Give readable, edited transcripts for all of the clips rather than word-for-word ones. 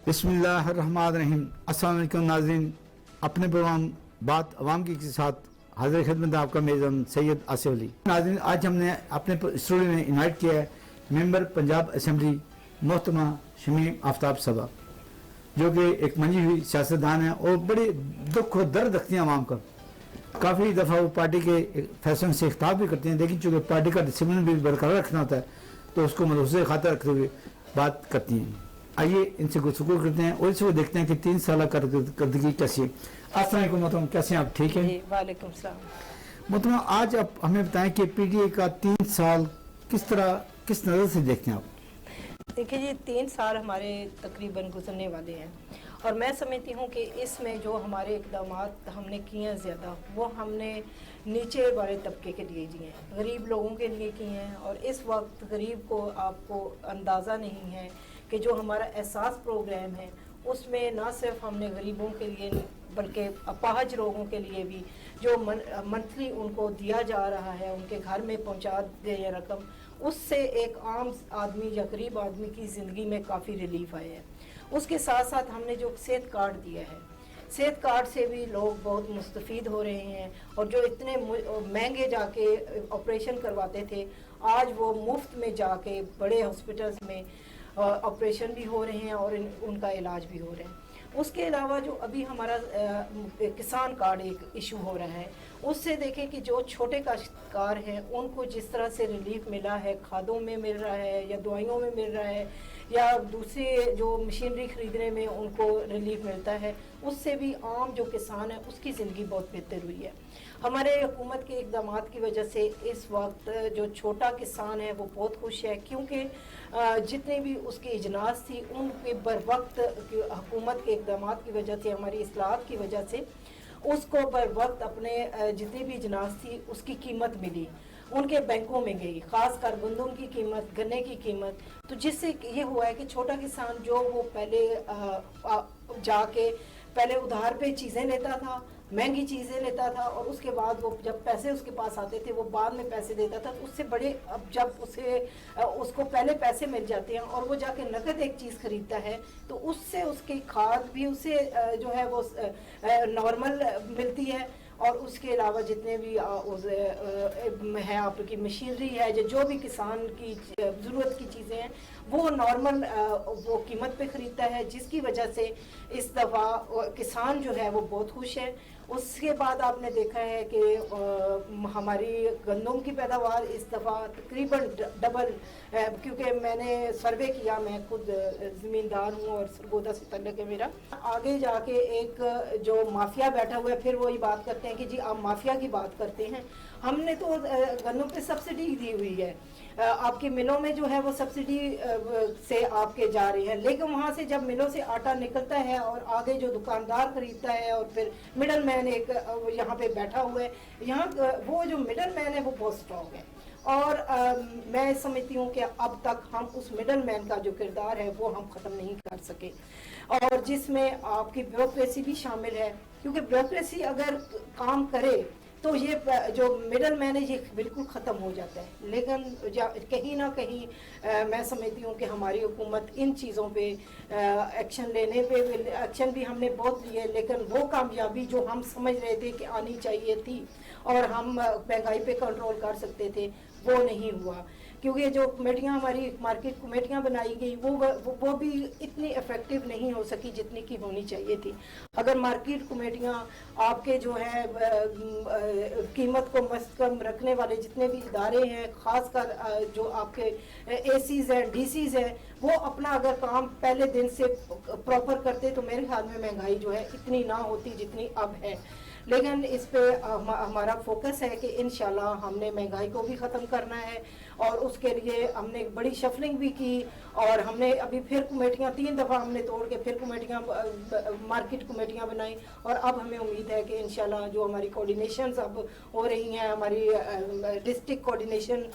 बिस्मिल्लाहिर्रहमानिर्रहीम। अस्सलाम वालेकुम नाज़रीन, अपने प्रोग्राम बात अवाम की के साथ हाजिर खिदमत आपका मेज़बान सैयद आसिफ अली। नाज़रीन, आज हमने अपने स्टूडियो में इनवाइट किया है मेंबर पंजाब असेंबली मोहतरमा शमीम आफ्ताब साहबा, जो कि एक मंजी हुई सियासतदान है और बड़े दुख और दर्द रखती हैं आवाम का। काफ़ी दफ़ा वो पार्टी के फैसलों से इख्तिलाफ भी करते हैं, लेकिन चूँकि पार्टी का डिसिप्लिन भी बरकरार रखना होता है तो उसको मलहूज़े खातिर रखते हुए बात करती हैं। आइए इनसे गुफ्तगू करते हैं और इसको देखते हैं कि 3 साल कारकर्दगी कैसी है। अस्सलाम वालेकुम मोहतरमा, कैसे हैं आप? ठीक है, वालेकुम सलाम। मोहतरमा, आज आप हमें बताएं कि पीटीआई का 3 साल किस नज़र से देखते हैं आप? देखिए जी, 3 साल हमारे तकरीबन गुजरने वाले हैं और मैं समझती हूँ कि इसमें जो हमारे इकदाम हमने किए हैं ज़्यादा, वो हमने नीचे वाले तबके के लिए किए हैं, गरीब लोगों के लिए किए हैं। और इस वक्त गरीब को आपको अंदाज़ा नहीं है कि जो हमारा एहसास प्रोग्राम है उसमें ना सिर्फ हमने गरीबों के लिए बल्कि अपाहज लोगों के लिए भी जो मंथली उनको दिया जा रहा है, उनके घर में पहुंचा दे ये रकम, उससे एक आम आदमी या गरीब आदमी की ज़िंदगी में काफ़ी रिलीफ आया है। उसके साथ साथ हमने जो सेहत कार्ड दिया है, सेहत कार्ड से भी लोग बहुत मुस्तफ़ीद हो रहे हैं और जो इतने महंगे जाके ऑपरेशन करवाते थे, आज वो मुफ्त में जाके बड़े हॉस्पिटल्स में ऑपरेशन भी हो रहे हैं और उनका इलाज भी हो रहा है। उसके अलावा जो अभी हमारा किसान कार्ड एक इशू हो रहा है, उससे देखें कि जो छोटे काश्तकार हैं उनको जिस तरह से रिलीफ मिला है, खादों में मिल रहा है या दवाइयों में मिल रहा है या दूसरी जो मशीनरी ख़रीदने में उनको रिलीफ मिलता है, उससे भी आम जो किसान है उसकी ज़िंदगी बहुत बेहतर हुई है। हमारे हुकूमत के इक़दाम की वजह से इस वक्त जो छोटा किसान है वो बहुत खुश है, क्योंकि जितनी भी उसकी इजलास थी उनके बर वक्त हुकूमत के इक़दाम की वजह से, हमारी इस्लाहत की वजह से उसको बर वक्त अपने जितनी भी इजलास थी उसकी कीमत मिली, उनके बैंकों में गई, ख़ास कर गंदम की कीमत, गन्ने की कीमत। तो जिससे ये हुआ है कि छोटा किसान जो वो पहले जाके पहले उधार पे चीज़ें लेता था, महंगी चीज़ें लेता था और उसके बाद वो जब पैसे उसके पास आते थे वो बाद में पैसे देता था, तो उससे बड़े अब जब उसको पहले पैसे मिल जाते हैं और वो जाके नकद एक चीज़ खरीदता है तो उससे उसकी खाद भी उसे जो है वो नॉर्मल मिलती है और उसके अलावा जितने भी है आपकी मशीनरी है, जो भी किसान की ज़रूरत की चीज़ें हैं वो नॉर्मल वो कीमत पे ख़रीदता है, जिसकी वजह से इस दफ़ा किसान जो है वो बहुत खुश है। उसके बाद आपने देखा है कि हमारी गंदम की पैदावार इस दफ़ा तकरीबन डबल, क्योंकि मैंने सर्वे किया, मैं खुद ज़मींदार हूँ और सरगोदा से तल्लुक़ है मेरा। आगे जाके एक जो माफिया बैठा हुआ है, फिर वही बात करते हैं कि जी आप माफिया की बात करते हैं। हमने तो गन्नों पे सब्सिडी दी हुई है, आपकी मिलों में जो है वो सब्सिडी से आपके जा रही है, लेकिन वहाँ से जब मिलों से आटा निकलता है और आगे जो दुकानदार खरीदता है और फिर मिडल मैन एक यहाँ पे बैठा हुआ है, यहाँ वो जो मिडल मैन है वो बहुत स्ट्रॉन्ग है। और मैं समझती हूँ कि अब तक हम उस मिडल मैन का जो किरदार है वो हम ख़त्म नहीं कर सके, और जिसमें आपकी ब्यूरोक्रेसी भी शामिल है, क्योंकि ब्यूरोक्रेसी अगर काम करे तो ये जो मिडल मैन है ये बिल्कुल ख़त्म हो जाता है। लेकिन कहीं ना कहीं मैं समझती हूँ कि हमारी हुकूमत इन चीज़ों पे एक्शन लेने पे, एक्शन भी हमने बहुत लिए, लेकिन वो कामयाबी जो हम समझ रहे थे कि आनी चाहिए थी और हम महंगाई पे कंट्रोल कर सकते थे, वो नहीं हुआ, क्योंकि जो कमेटियाँ हमारी मार्केट कमेटियाँ बनाई गई वो भी इतनी इफ़ेक्टिव नहीं हो सकी जितनी की होनी चाहिए थी। अगर मार्केट कमेटियाँ आपके जो है कीमत को मस्त कम रखने वाले जितने भी इदारे हैं, ख़ासकर जो आपके एसीज़ हैं, डीसीज़ हैं, वो अपना अगर काम पहले दिन से प्रॉपर करते तो मेरे ख्याल में महंगाई जो है इतनी ना होती जितनी अब है। लेकिन इस पे हमारा फोकस है कि इंशाल्लाह हमने महंगाई को भी ख़त्म करना है और उसके लिए हमने बड़ी शफलिंग भी की और हमने अभी फिर कमेटियाँ 3 दफ़ा हमने तोड़ के फिर कमेटियाँ मार्केट कमेटियाँ बनाई और अब हमें उम्मीद है कि इंशाल्लाह जो हमारी कोऑर्डिनेशंस अब हो रही हैं, हमारी डिस्ट्रिक्ट कोऑर्डिनेशन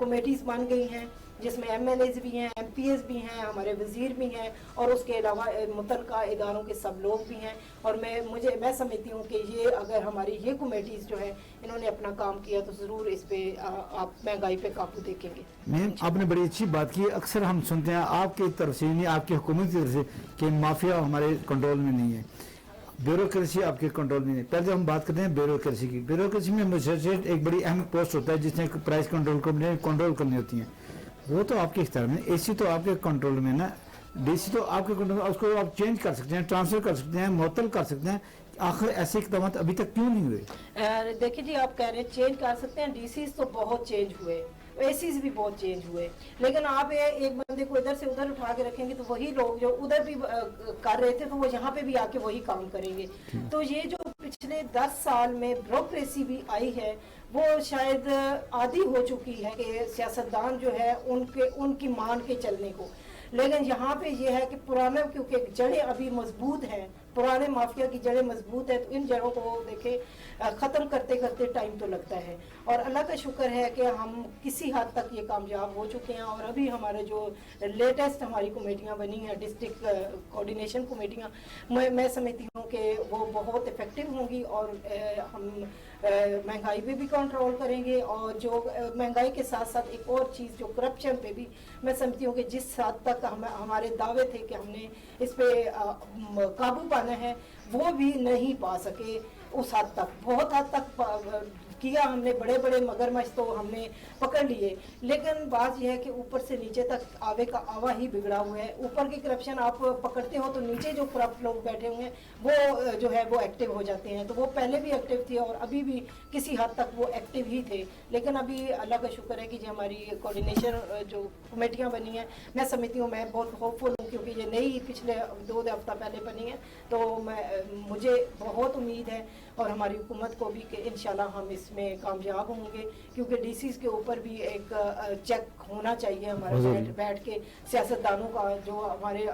कमेटीज़ बन गई हैं जिसमें MLAs भी हैं, MPs भी हैं, हमारे वजीर भी हैं और उसके अलावा मुतल्लिका इदारों के सब लोग भी हैं। और मैं समझती हूँ कि ये अगर हमारी ये कमेटीज़ जो है इन्होंने अपना काम किया तो ज़रूर इस पे आप महंगाई पे काबू देखेंगे। मैम आपने बड़ी अच्छी बात की। अक्सर हम सुनते हैं आपकी तरफ से नहीं, आपकी हुकूमत की तरफ से कि माफिया हमारे कंट्रोल में नहीं है, ब्यूरोक्रेसी आपके कंट्रोल में नहीं। पहले हम बात करते हैं ब्यूरोक्रेसी की। ब्यूरोक्रेसी में मजिस्ट्रेट एक बड़ी अहम पोस्ट होता है जिसने प्राइस कंट्रोल करनी होती है, वो तो आपके इख्तियार में। AC तो आपके कंट्रोल में ना, DC तो आपके कंट्रोल में, उसको आप चेंज कर सकते हैं, ट्रांसफर कर सकते हैं, मुअत्तल कर सकते हैं। आखिर ऐसे इक़दाम अभी तक क्यों नहीं हुए? देखिए जी, आप कह रहे हैं चेंज कर सकते हैं, DCs तो बहुत चेंज हुए, ACs भी बहुत चेंज हुए, लेकिन आप एक बंदे को इधर से उधर उठा के रखेंगे तो वही लोग जो उधर भी कर रहे थे तो वो यहाँ पे भी आके वही काम करेंगे। तो ये जो पिछले 10 साल में ब्यूरोक्रेसी भी आई है वो शायद आदी हो चुकी है कि सियासतदान जो है उनकी मान के चलने को। लेकिन यहाँ पे ये है कि पुराना, क्योंकि जड़ें अभी मजबूत हैं, पुराने माफिया की जड़ें मजबूत है, तो इन जड़ों को देखें ख़त्म करते करते टाइम तो लगता है। और अल्लाह का शुक्र है कि हम किसी हद तक ये कामयाब हो चुके हैं। और अभी हमारे जो लेटेस्ट हमारी कमेटियाँ बनी हैं, डिस्ट्रिक्ट कोऑर्डिनेशन कमेटियाँ, मैं समझती हूँ कि वो बहुत इफ़ेक्टिव होंगी और हम महंगाई पे भी कंट्रोल करेंगे। और जो महंगाई के साथ साथ एक और चीज़ जो करप्शन पे भी मैं समझती हूँ कि जिस हद तक हमारे दावे थे कि हमने इस पे काबू पाना है वो भी नहीं पा सके। उस हद तक, बहुत हद तक किया हमने, बड़े बड़े मगरमच्छ तो हमने पकड़ लिए, लेकिन बात यह है कि ऊपर से नीचे तक आवे का आवा ही बिगड़ा हुआ है। ऊपर की करप्शन आप पकड़ते हो तो नीचे जो करप्ट लोग बैठे हुए हैं वो जो है वो एक्टिव हो जाते हैं। तो वो पहले भी एक्टिव थे और अभी भी किसी हद तक वो एक्टिव ही थे। लेकिन अभी अल्लाह का शुक्र है कि जो हमारी कोऑर्डिनेशन जो कमेटियाँ बनी हैं, मैं समझती हूँ, मैं बहुत होपफुल हूँ क्योंकि ये नई पिछले 2 हफ्ता पहले बनी है, तो मुझे बहुत उम्मीद है और हमारी हुकूमत को भी कि इंशाल्लाह हम इसमें कामयाब होंगे। क्योंकि DCs के ऊपर भी एक चेक होना चाहिए हमारे बैठ के, सियासतदानों का, जो हमारे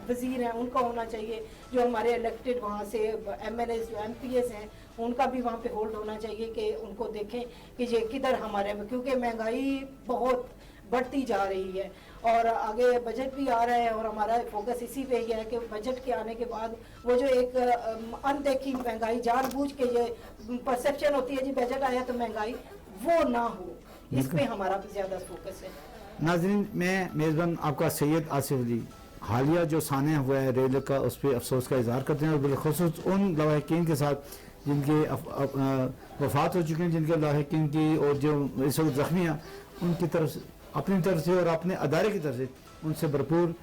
वजीर हैं उनका होना चाहिए, जो हमारे इलेक्टेड वहाँ से MLAs जो MPs हैं उनका भी वहाँ पे होल्ड होना चाहिए कि उनको देखें कि ये किधर हमारे, क्योंकि महंगाई बहुत बढ़ती जा रही है और आगे बजट भी आ रहा है और हमारा फोकस इसी पे ही है कि बजट के आने के बाद वो जो एक अनदेखी महंगाई, जानबूझ के ये परसेप्शन होती है जी बजट आया तो महंगाई, वो ना हो, इस पे हमारा ज़्यादा फोकस है। नाज़रीन, मैं मेज़बान आपका सैयद आसिफ अली हालिया जो सानिया हुआ है रेल का, उस पर अफसोस का इजहार करते हैं और बिलखुसूस उन लवाहिकीन के साथ जिनके वफात हो चुके हैं, जिनके लवाहिकीन की और जो इस वक्त जख्मी हैं, उनकी तरफ अपनी तरफ से और अपने अदारे की तरफ से उनसे भरपूर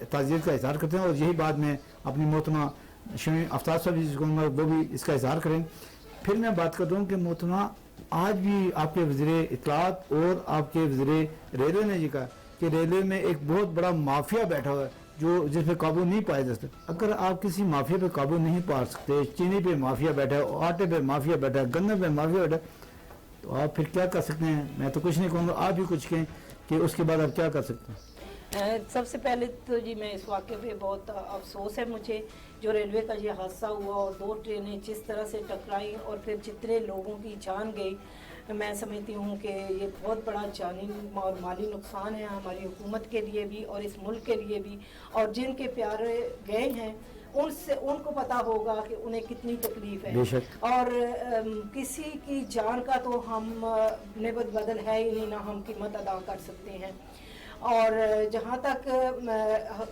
ताज़ियत का इजहार करते हैं। और यही बात मैं अपनी मोहतरमा शमी आफ्ताब साहब जी कहूँगा वो भी इसका इजहार करें। फिर मैं बात करता हूँ कि मोहतरमा आज भी आपके वज़ीर इत्तलात और आपके वज़ीर रेलवे ने जी कहा कि रेलवे में एक बहुत बड़ा माफिया बैठा हुआ है जो जिस पे काबू नहीं पाया जा सकता। अगर आप किसी माफिया पे काबू नहीं पा सकते, चीनी पे माफिया बैठा है, आटे पे माफिया बैठा है, गन्ने पे माफिया बैठा है, तो आप फिर क्या कर सकते हैं? मैं तो कुछ नहीं कहूँगा, आप भी कुछ कहें कि उसके बाद आप क्या कर सकते हैं। सबसे पहले तो जी मैं इस वाक़े पे बहुत अफसोस है मुझे, जो रेलवे का ये हादसा हुआ और 2 ट्रेनें जिस तरह से टकराई और फिर जितने लोगों की जान गई, मैं समझती हूँ कि ये बहुत बड़ा जानी और माली नुकसान है हमारी हुकूमत के लिए भी और इस मुल्क के लिए भी। और जिनके प्यारे गए हैं उनको पता होगा कि उन्हें कितनी तकलीफ है और किसी की जान का तो हम नेबत बदल है ही नहीं, ना हम कीमत अदा कर सकते हैं। और जहाँ तक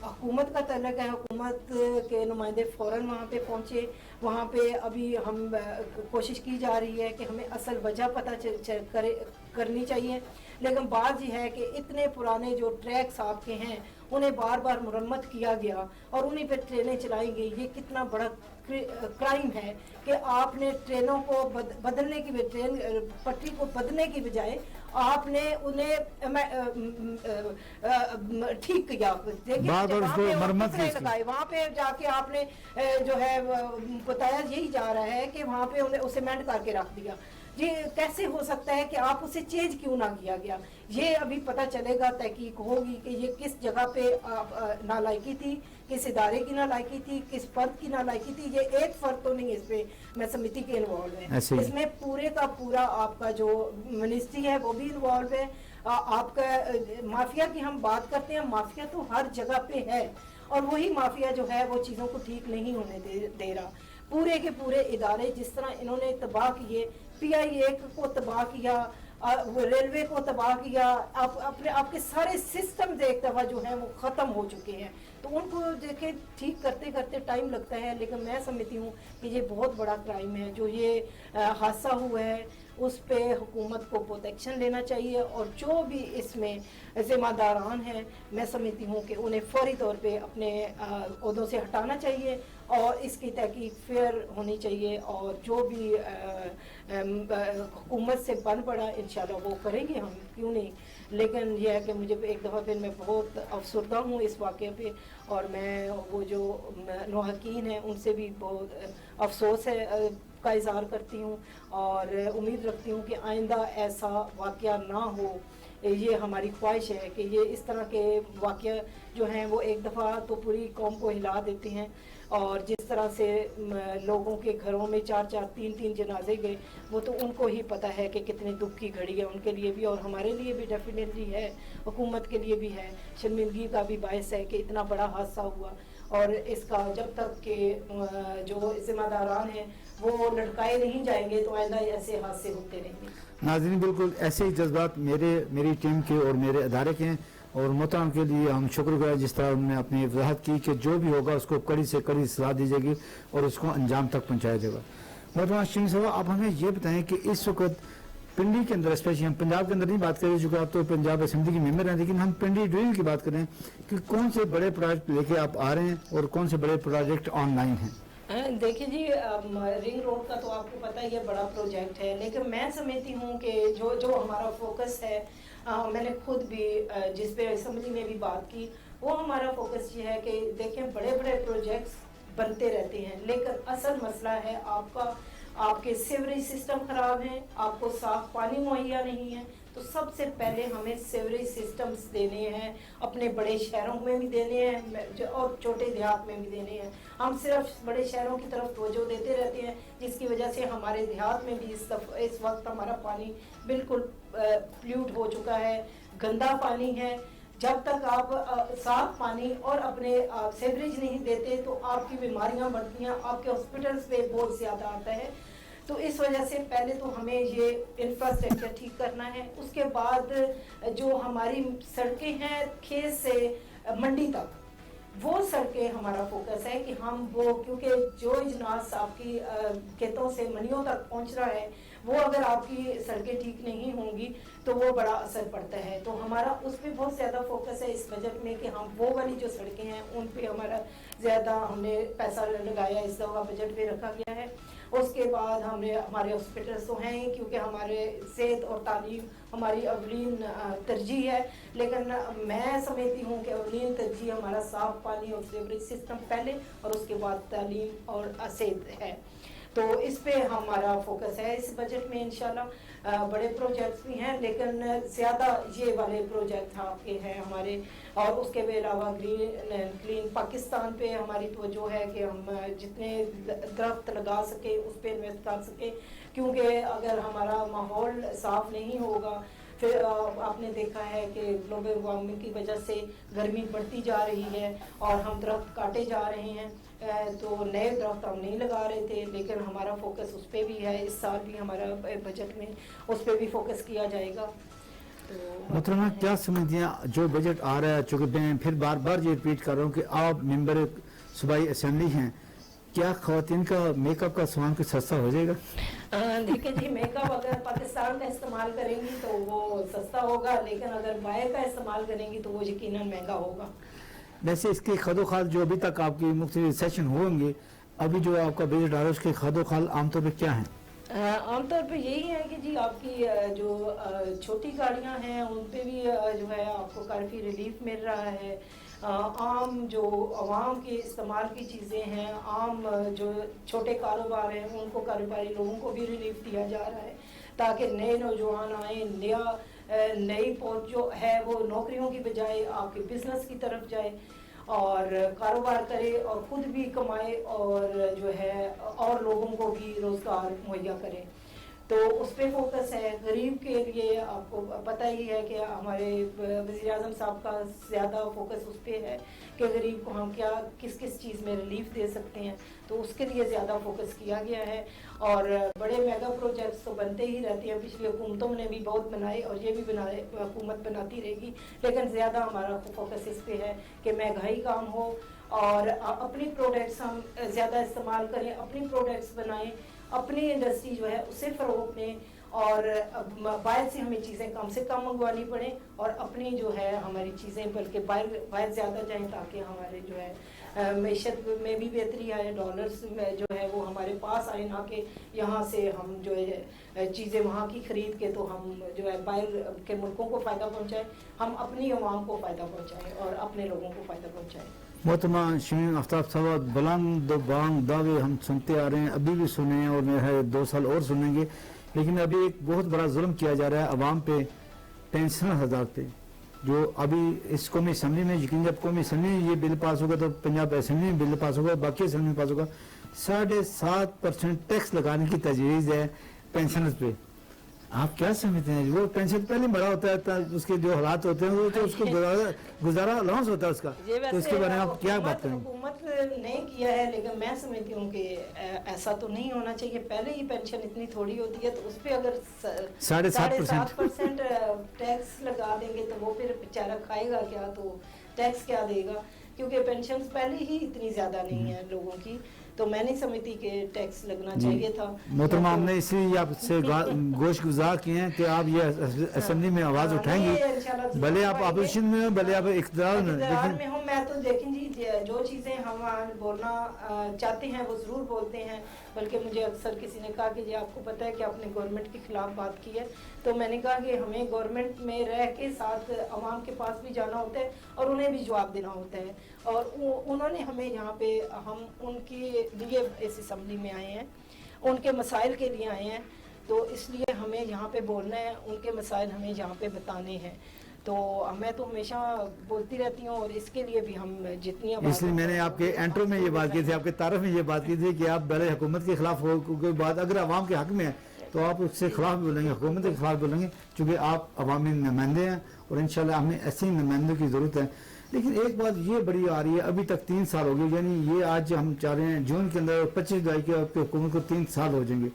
हुकूमत का तल्लुक़ है, हुकूमत के नुमाइंदे फ़ौरन वहाँ पे पहुँचे। वहाँ पे अभी हम कोशिश की जा रही है कि हमें असल वजह पता करनी चाहिए। लेकिन बात यह है कि इतने पुराने जो ट्रैक्स आपके हैं उन्हें बार बार मुरम्मत किया गया और उन्हीं पे ट्रेनें चलाई गई। ये कितना बड़ा क्राइम है कि आपने ट्रेनों को बदलने की, ट्रेन पटरी को बदलने की बजाय आपने उन्हें ठीक किया। देखिए वहाँ पे जाके आपने जो है बताया यही जा रहा है कि वहाँ पे उन्हें सीमेंट करके रख दिया। ये कैसे हो सकता है कि आप उसे चेंज क्यों ना किया गया? ये अभी पता चलेगा, तहकीक होगी कि ये किस जगह पे नालायकी थी, किस इदारे की नालायकी थी, किस फर्द की नालायकी थी। ये एक फर्द तो नहीं, इस पे मैं समिति के इन्वॉल्व है, इसमें पूरे का पूरा आपका जो मिनिस्ट्री है वो भी इन्वॉल्व है, आपका माफिया की हम बात करते हैं, माफिया तो हर जगह पे है, और वही माफिया जो है वो चीज़ों को ठीक नहीं होने दे रहा। पूरे के पूरे इदारे जिस तरह इन्होंने तबाह किए, PI को तबाह किया, रेलवे को तबाह किया, आपके सारे सिस्टम एक दफ़ा जो है वो ख़त्म हो चुके हैं। तो उनको देखे ठीक करते करते टाइम लगता है, लेकिन मैं समझती हूँ कि ये बहुत बड़ा क्राइम है जो ये हादसा हुआ है, उस पे हुकूमत को प्रोटेक्शन लेना चाहिए, और जो भी इसमें ज़िम्मेदारान हैं मैं समझती हूँ कि उन्हें फौरी तौर पे अपने ओहदों से हटाना चाहिए, और इसकी तहकीक फेयर होनी चाहिए, और जो भी हुकूमत से बन पड़ा इंशाल्लाह वो करेंगे हम, क्यों नहीं। लेकिन यह है कि मुझे एक दफ़ा फिर मैं बहुत अफसरदा हूँ इस वाक़े पे, और मैं वो जो नौहकीन हैं उनसे भी बहुत अफसोस है का इज़हार करती हूँ, और उम्मीद रखती हूँ कि आइंदा ऐसा वाक़या ना हो। ये हमारी ख्वाहिश है कि ये इस तरह के वाक़या जो हैं वो एक दफ़ा तो पूरी कौम को हिला देते हैं, और जिस तरह से लोगों के घरों में 4-4, 3-3 जनाजे गए, वो तो उनको ही पता है कि कितनी दुख की घड़ी है उनके लिए भी, और हमारे लिए भी डेफिनेटली है, हुकूमत के लिए भी है, शर्मिंदगी का भी बायस है कि इतना बड़ा हादसा हुआ, और इसका जब तक के जो ज़िम्मेदारान हैं वो लटकाए नहीं जाएंगे तो आइंदा ऐसे हादसे होते रहेंगे। नाज़रीन, बिल्कुल ऐसे ही जज्बात मेरी टीम के और मेरे अदारे के हैं, और मोहतरम के लिए हम शुक्रगुजार जिस तरह उन्होंने अपनी वजाहत की कि जो भी होगा उसको कड़ी से कड़ी सलाह दी जाएगी और उसको अंजाम तक पहुँचाया जाएगा। मोहतरमा शमीम साहब, आप हमें ये बताएं कि इस वक्त पिंडी के अंदर, स्पेशली हम पंजाब के अंदर नहीं बात करें चूँकि आप तो पंजाब असेंबली की मेंबर हैं, लेकिन हम पिंडी डिवीजन की बात करें कि कौन से बड़े प्रोजेक्ट लेके आप आ रहे हैं और कौन से बड़े प्रोजेक्ट ऑनलाइन हैं। देखिए जी, रिंग रोड का तो आपको पता ही है बड़ा प्रोजेक्ट है, लेकिन मैं समझती हूँ कि जो हमारा फोकस है, मैंने खुद भी जिस पे असेंबली में भी बात की, वो हमारा फोकस ये है कि देखें बड़े बड़े प्रोजेक्ट्स बनते रहते हैं, लेकिन असल मसला है आपके सीवरेज सिस्टम ख़राब हैं, आपको साफ पानी मुहैया नहीं है। तो सबसे पहले हमें सीवरेज सिस्टम्स देने हैं, अपने बड़े शहरों में भी देने हैं और छोटे देहात में भी देने हैं। हम सिर्फ बड़े शहरों की तरफ तवज्जो देते रहते हैं, जिसकी वजह से हमारे देहात में भी इस वक्त हमारा पानी बिल्कुल प्ल्यूट हो चुका है, गंदा पानी है। जब तक आप साफ पानी और अपने सीवरेज नहीं देते तो आपकी बीमारियां बढ़ती हैं, आपके हॉस्पिटल्स पे बोझ ज़्यादा आता है। तो इस वजह से पहले तो हमें ये इंफ्रास्ट्रक्चर ठीक करना है, उसके बाद जो हमारी सड़कें हैं खेत से मंडी तक, वो सड़कें हमारा फोकस है कि हम वो, क्योंकि जो इजनास आपकी खेतों से मंडियों तक पहुंच रहा है, वो अगर आपकी सड़कें ठीक नहीं होंगी तो वो बड़ा असर पड़ता है। तो हमारा उस पर बहुत ज़्यादा फोकस है इस बजट में कि हम वो वाली जो सड़कें हैं उन पे हमारा ज़्यादा हमने पैसा लगाया, इस दफ़ा बजट पे रखा गया है। उसके बाद हमारे हॉस्पिटल्स तो हैं ही, क्योंकि हमारे सेहत और तालीम हमारी अवलीन तरजीह है, लेकिन मैं समझती हूँ कि अवलीन तरजीह हमारा साफ़ पानी और सीवरेज सिस्टम पहले, और उसके बाद तालीम और सेहत है। तो इस पे हमारा फोकस है इस बजट में इंशाल्लाह। बड़े प्रोजेक्ट्स भी हैं, लेकिन ज़्यादा ये वाले प्रोजेक्ट आपके हैं हमारे, और उसके अलावा क्लीन पाकिस्तान पे हमारी तवज्जो है कि हम जितने दरख्त लगा सके उस पर इन्वेस्ट कर सके, क्योंकि अगर हमारा माहौल साफ़ नहीं होगा, फिर आपने देखा है कि ग्लोबल वार्मिंग की वजह से गर्मी बढ़ती जा रही है और हम दरख्त काटे जा रहे हैं। तो नए दरख्त हम नहीं लगा रहे थे, लेकिन हमारा फोकस उस पर भी है। इस साल भी हमारा बजट में उस पर भी फोकस किया जाएगा। तो मोहतरमा, क्या समझती हैं जो बजट आ रहा है, चूँकि मैं फिर बार बार ये रिपीट कर रहा हूँ कि आप मेंबर सूबाई असेंबली हैं, क्या ख़वातीन का मेकअप का सामान कुछ सस्ता हो जाएगा? देखिए जी, मेकअप अगर पाकिस्तान का इस्तेमाल करेंगी तो वो सस्ता होगा, लेकिन अगर बाहर का इस्तेमाल करेंगी तो वो यकीनन महंगा होगा। वैसे इसके खदोखाल जो अभी तक आपकी मुख्तलिफ सेशन होंगे, अभी जो आपका बजट आ रहा है उसके खदोखाल आमतौर पर क्या हैं? आमतौर पे यही है कि जी आपकी जो छोटी गाड़ियां हैं उन पे भी जो है आपको काफ़ी रिलीफ मिल रहा है। आम जो आवाम के इस्तेमाल की चीज़ें हैं, आम जो छोटे कारोबार हैं उनको, कारोबारी लोगों को भी रिलीफ दिया जा रहा है, ताकि नए नौजवान आए, नई पहुंच जो है वो नौकरियों की बजाय आपके बिजनेस की तरफ जाए और कारोबार करे और खुद भी कमाए और जो है और लोगों को भी रोज़गार मुहैया करे। तो उस पर फोकस है। गरीब के लिए आपको पता ही है कि हमारे वज़ीर आज़म साहब का ज़्यादा फोकस उस पर है कि गरीब को हम क्या किस किस चीज़ में रिलीफ दे सकते हैं, तो उसके लिए ज़्यादा फोकस किया गया है। और बड़े मेगा प्रोजेक्ट्स तो बनते ही रहते हैं, पिछली हुकूमतों ने भी बहुत बनाए और ये भी बनाए, हुकूमत बनाती रहेगी, लेकिन ज़्यादा हमारा फोकस इस पर है कि महंगाई कम हो और अपनी प्रोडक्ट्स हम ज़्यादा इस्तेमाल करें, अपनी प्रोडक्ट्स बनाएं, अपनी इंडस्ट्री जो है उसे फ़रोग़ दें और बाहर से हमें चीज़ें कम से कम मंगवानी पड़े और अपनी जो है हमारी चीज़ें बल्कि बाहर ज़्यादा जाएं, ताकि हमारे जो है मईशत में भी बेहतरी आए, डॉलर्स में जो है वो हमारे पास आए, ना कि यहाँ से हम जो है चीज़ें वहाँ की ख़रीद के तो हम जो है बाहर के मुल्कों को फ़ायदा पहुँचाएँ, हम अपनी अवाम को फ़ायदा पहुँचाएँ और अपने लोगों को फ़ायदा पहुँचाएँ। मोहतरमा शमीम आफ्ताब साहब, बुलंद बांग दावे हम सुनते आ रहे हैं, अभी भी सुने हैं और मेरा है 2 साल और सुनेंगे, लेकिन अभी एक बहुत बड़ा जुल्म किया जा रहा है अवाम पे, पेंशन हज़ार पे, जो अभी इस कौमी असम्बली में, यकीन जब कौमी असम्बली में ये बिल पास होगा तो पंजाब असम्बली में बिल पास होगा, बाकी असम्बली में पास होगा, 7.5% टैक्स लगाने की तजवीज़ है पेंशनर्स पे। आप क्या समझते हैं? वो पेंशन पहले बड़ा होता है, उसके जो हालात होते हैं वो तो उसको गुजारा अलाउंस होता है उसका, तो इसके बारे में आप क्या बात करेंगे? हुकूमत ने किया है, लेकिन मैं समझती हूँ कि ऐसा तो नहीं होना चाहिए। पहले ही पेंशन इतनी थोड़ी होती है, तो उस पर अगर 7.5% टैक्स लगा देंगे तो वो फिर बेचारा खाएगा क्या, तो टैक्स क्या देगा, क्योंकि पेंशन पहले ही इतनी ज़्यादा नहीं है लोगों की, तो मैं नहीं समझती कि टैक्स लगना चाहिए था। मोहतरमा, हमने इसलिए आपसे गोश गुजार किए हैं कि आप ये असेंबली में आवाज़ उठाएंगी, भले आप अपोजिशन में हो, भले आप इख्तियार में हो। मैं तो देखें जी, जो चीज़ें हम बोलना चाहते हैं वो ज़रूर बोलते हैं, बल्कि मुझे अक्सर किसी ने कहा कि ये आपको पता है कि आपने गवर्नमेंट के ख़िलाफ़ बात की है, तो मैंने कहा कि हमें गवर्नमेंट में रह के साथ आवाम के पास भी जाना होता है और उन्हें भी जवाब देना होता है, और उन्होंने हमें यहाँ पे, हम उनके लिए इस असम्बली में आए हैं, उनके मसाइल के लिए आए हैं, तो इसलिए हमें यहाँ पे बोलना है, उनके मसाइल हमें यहाँ पे बताने हैं। तो मैं तो हमेशा बोलती रहती हूँ और इसके लिए भी हम जितनी, इसलिए मैंने आपके एंट्रो में ये बात की थी, आपके तारफ में ये बात की थी कि आप भले हुकूमत के खिलाफ हो, कोई बात अगर आवाम के हक में है तो आप उसके खिलाफ बोलेंगे, हुकूमत के खिलाफ बोलेंगे, चूँकि आप अवामी नुमाइंदे हैं और इंशाल्लाह हमें ऐसे नुमाइंदों की ज़रूरत है। लेकिन एक बात ये बड़ी आ रही है, अभी तक 3 साल हो गए, यानी ये आज हम चाह रहे हैं जून के अंदर 25 जुलाई के आपकी हुकूमत को 3 साल हो जाएंगे,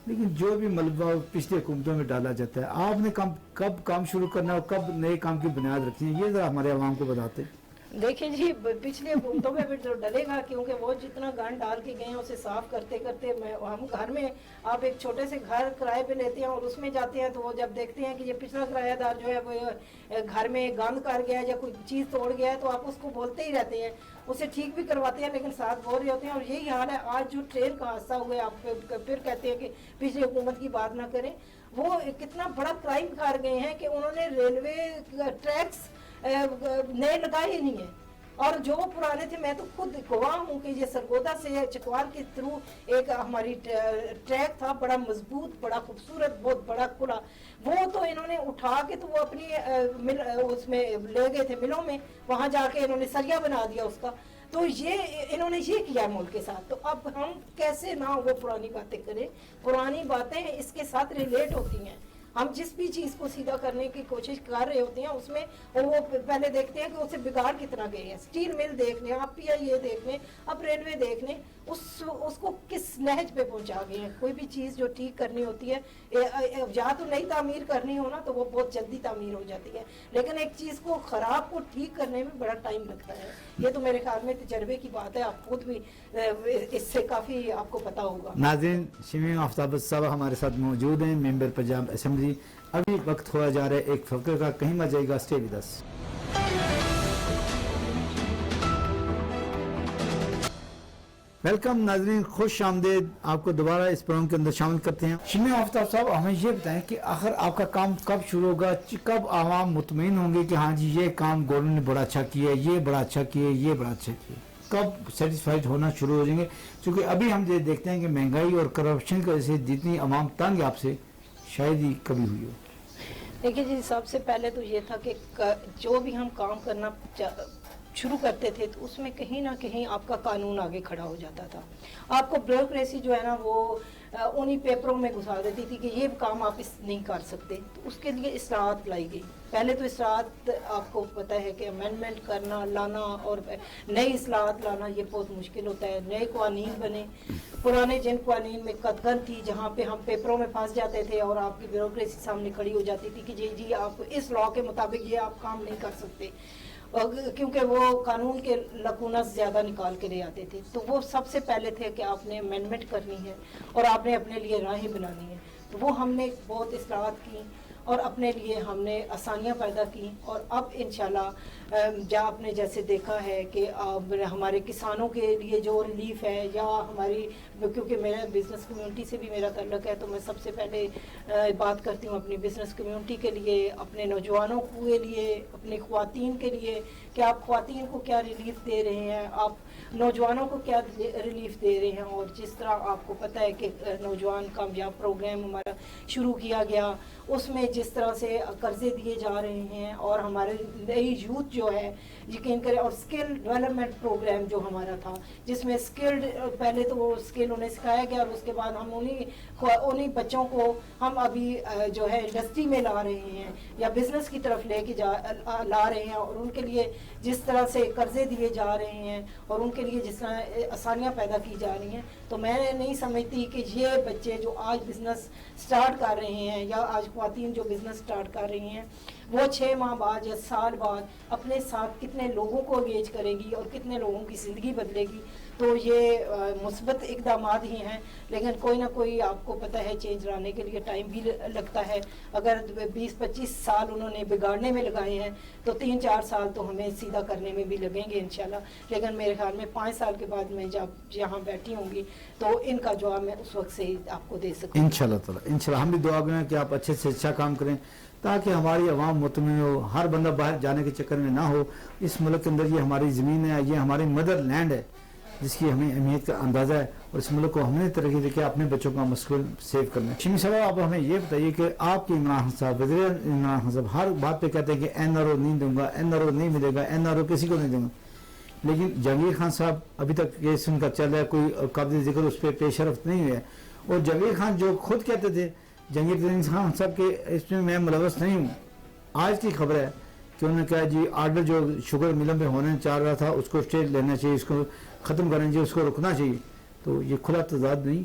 लेकिन जो भी मलबा पिछले हुकूमतों में डाला जाता है, आपने कब काम शुरू करना और कब नए काम की बुनियाद रखनी है, ये ज़रा हमारे आवाम को बताते। देखिए जी, पिछले हुकूमतों में भी तो डलेगा, क्योंकि वो जितना गंद डाल के गए हैं उसे साफ करते करते हम घर में, आप एक छोटे से घर किराए पे लेते हैं और उसमें जाते हैं, तो वो जब देखते हैं कि ये पिछला किराएदार जो है वो घर में गंद कर गया है या कोई चीज़ तोड़ गया है, तो आप उसको बोलते ही रहते हैं, उसे ठीक भी करवाते हैं, लेकिन साथ बोल रहे होते हैं। और यही हाल है आज जो ट्रेन का हादसा हुआ है, आप फिर कहते हैं कि पिछली हुकूमत की बात ना करें। वो कितना बड़ा क्राइम कर गए हैं कि उन्होंने रेलवे ट्रैक्स नए लगाए ही नहीं है, और जो पुराने थे, मैं तो खुद गवाह हूँ कि ये सरगोदा से चकवाल के थ्रू एक हमारी ट्रैक था, बड़ा मजबूत, बड़ा खूबसूरत, बहुत बड़ा खुला, वो तो इन्होंने उठा के तो वो अपनी उसमें ले गए थे मिलों में, वहाँ जाके इन्होंने सरिया बना दिया उसका, तो ये इन्होंने ये किया मुल्क के साथ। तो अब हम कैसे ना वो पुरानी बातें करें, पुरानी बातें इसके साथ रिलेट होती हैं। हम जिस भी चीज़ को सीधा करने की कोशिश कर रहे होते हैं उसमें वो पहले देखते हैं कि उसे बिगाड़ कितना गए हैं। स्टील मिल देख लें आप, या ये देख लें, अब रेलवे देख लें, उसको किस नहज पे पहुंचा गए हैं। कोई भी चीज़ जो ठीक करनी होती है, या तो नई तामीर करनी हो ना, तो वो बहुत जल्दी तामीर हो जाती है, लेकिन एक चीज़ को ख़राब को ठीक करने में बड़ा टाइम लगता है। ये तो मेरे ख्याल में तजर्बे की बात है, आप खुद भी इससे काफ़ी आपको पता होगा। नाज़रीन, शमीम आफ्ताब साहब हमारे साथ मौजूद हैं, मेंबर पंजाब असेंबली। अभी वक्त हुआ जा रहा है एक फकरे का, कहीं मत जाएगा, स्टे विद अस। वेलकम नाजरीन, खुश आमदेद, आपको दोबारा इस प्रोग्राम के अंदर शामिल करते हैं। शमीम आफ्ताब साहब, हमें ये बताएं कि आखिर आपका काम कब शुरू होगा, कब आवाम मुतमईन होंगे कि हाँ जी ये काम गवर्नमेंट ने बड़ा अच्छा किया, ये बड़ा अच्छा किया, ये बड़ा अच्छा किया, कब सेटिस्फाइड होना शुरू हो जाएंगे? क्योंकि अभी हम ये देखते हैं कि महंगाई और करप्शन की वजह से जितनी आवाम तंग है आपसे, शायद ही कभी हुई हो। देखिए जी, सबसे पहले तो ये था कि जो भी हम काम करना शुरू करते थे तो उसमें कहीं ना कहीं आपका कानून आगे खड़ा हो जाता था। आपको ब्यूरोक्रेसी जो है ना वो उन्हीं पेपरों में घुसा देती थी कि ये काम आप इस नहीं कर सकते। तो उसके लिए इस्लाहत लाई गई। पहले तो इस्लाहत आपको पता है कि अमेंडमेंट करना लाना और नई इस्लाहत लाना ये बहुत मुश्किल होता है। नए कानून बने, पुराने जिन कानून में कतगन थी जहाँ पे हम पेपरों में फंस जाते थे और आपकी ब्यूरोक्रेसी सामने खड़ी हो जाती थी कि जी आप इस लॉ के मुताबिक ये आप काम नहीं कर सकते, क्योंकि वो कानून के लकूनस ज़्यादा निकाल के ले आते थे। तो वो सबसे पहले थे कि आपने अमेंडमेंट करनी है और आपने अपने लिए राहें बनानी है। तो वो हमने बहुत इस्लाहत की और अपने लिए हमने आसानियाँ पैदा की। और अब इंशाल्लाह जहाँ आपने जैसे देखा है कि अब हमारे किसानों के लिए जो रिलीफ है, या हमारी, क्योंकि मेरा बिज़नेस कम्युनिटी से भी मेरा ताल्लुक़ है, तो मैं सबसे पहले बात करती हूँ अपनी बिज़नेस कम्युनिटी के लिए, अपने नौजवानों के लिए, अपनी ख़वातीन के लिए, कि आप ख़वातीन को क्या रिलीफ दे रहे हैं, आप नौजवानों को क्या रिलीफ दे रहे हैं। और जिस तरह आपको पता है कि नौजवान कामयाब प्रोग्राम हमारा शुरू किया गया, उसमें जिस तरह से कर्जे दिए जा रहे हैं और हमारे नई यूथ जो है यकीन करें, और स्किल डेवलपमेंट प्रोग्राम जो हमारा था जिसमें स्किल्ड, पहले तो वो स्किल उन्हें सिखाया गया और उसके बाद हम उन्हीं बच्चों को हम अभी जो है इंडस्ट्री में ला रहे हैं या बिज़नेस की तरफ लेके ला रहे हैं, और उनके लिए जिस तरह से कर्जे दिए जा रहे हैं और उनके लिए जिस तरह आसानियाँ पैदा की जा रही हैं। तो मैं नहीं समझती कि ये बच्चे जो आज बिज़नेस स्टार्ट कर रहे हैं या आज ख़वातीन जो बिज़नेस स्टार्ट कर रही हैं, वो 6 माह बाद या साल बाद अपने साथ कितने लोगों को एंगेज करेगी और कितने लोगों की ज़िंदगी बदलेगी। तो ये मुस्बत इक़दाम ही हैं, लेकिन कोई ना कोई आपको पता है चेंज लाने के लिए टाइम भी लगता है। अगर 20-25 साल उन्होंने बिगाड़ने में लगाए हैं तो 3-4 साल तो हमें सीधा करने में भी लगेंगे इंशाल्लाह। लेकिन मेरे ख्याल में 5 साल के बाद मैं जब यहाँ बैठी होंगी तो इनका जवाब मैं उस वक्त से ही आपको दे सकूँ इंशाल्लाह ताला। इंशाल्लाह हम भी दुआ करें कि आप अच्छे से अच्छा काम करें ताकि हमारी आवाम मुतमिन हो, हर बंदा बाहर जाने के चक्कर में ना हो। इस मुल्क के अंदर ये हमारी ज़मीन है, ये हमारी मदर लैंड है जिसकी हमें अहमियत का अंदाज़ा है, और इस मुल्क को हमने तरक्की देके अपने बच्चों का मुस्तकबिल सेव करना है। शिमी साहब, आप हमें ये बताइए कि आपके इमरान साहब, वज़ीर इमरान खान साहब हर बात पे कहते हैं कि NRO नहीं दूंगा, NRO नहीं मिलेगा, NRO किसी को नहीं दूंगा, लेकिन जहांगीर खान साहब अभी तक केस उनका चल रहा है, कोई काबिल जिक्र उस पर पेशरफ नहीं हुआ है। और जहांगीर खान जो खुद कहते थे, जहांगीर खान साहब के इसमें मैं मुलव्वस नहीं हूँ, आज की खबर है कि उन्होंने कहा जी आर्डर जो शुगर मिलों में होने चाह रहा था उसको स्टे लेना चाहिए, इसको ख़त्म करना चाहिए, उसको रुकना चाहिए। तो ये खुला तजाद नहीं